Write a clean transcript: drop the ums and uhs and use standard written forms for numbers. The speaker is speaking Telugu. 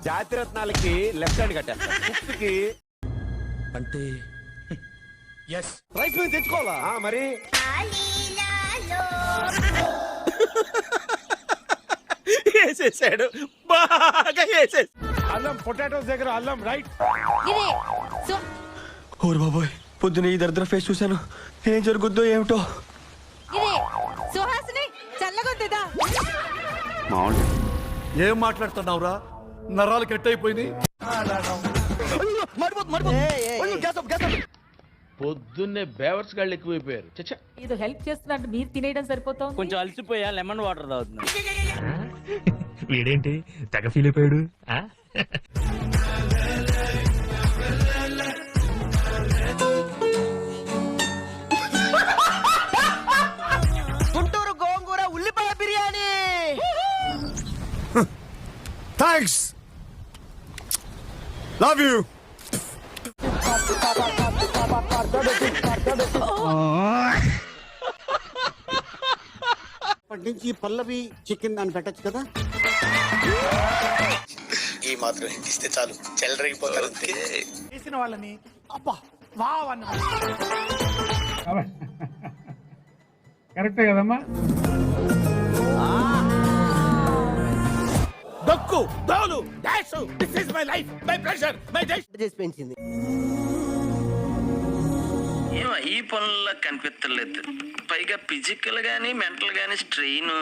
జాతిరత్నాలకి లెఫ్ట్ హ్యాండ్ కట్టేస్తా, ఫిఫ్త్ కి అంటే ఎస్ రైట్ మీద తెచ్చుకోవాలా మరి. వేసేసాడు, బాగా వేసేసి. అల్లం పొటాటోస్ దగ్గర అల్లం రైట్. ఇదే సో ఓరు బాబోయ్, పొద్దున ఈ దరిద్ర ఫేస్ చూశాను, ఏం జరుగుద్దో ఏమిటో. ఇదే సుహాసిని చల్లగొద్దుదా. ఏం మాట్లాడుతున్నావురా, నరాలు కట్ అయిపోయినాయి. పొద్దున్నే బేవర్స్ గాళ్ళు ఎక్కువైపోయారు. చచ్చా, ఇది హెల్ప్ చేస్తున్నట్టు మీరు తినేయడం సరిపోతుంది. కొంచెం అలసిపోయా, లెమన్ వాటర్ తాగుతున్నా. వీడేంటి తెగ ఫీల్ అయిపోయాడు. గుంటూరు గోంగూర ఉల్లిపాయ బిర్యానీ. Thanks, love you. అప్పటి నుంచి పల్లవి చికెన్ అని పెట్టచ్చు కదా. ఈ మాత్రం ఇస్తే చాలు, చెల్లరగిపోతారు. చేసిన వాళ్ళని అబ్బా వావ్ అన్న. కరెక్టే కదమ్మా. దక్కు దోలు dash, this is my life, my pressure, my dash. చేసి పెంచింది. ఏమో ఈ పనుల్లో కనిపించలేదు, పైగా ఫిజికల్ గానీ మెంటల్ గానీ స్ట్రెయిన్.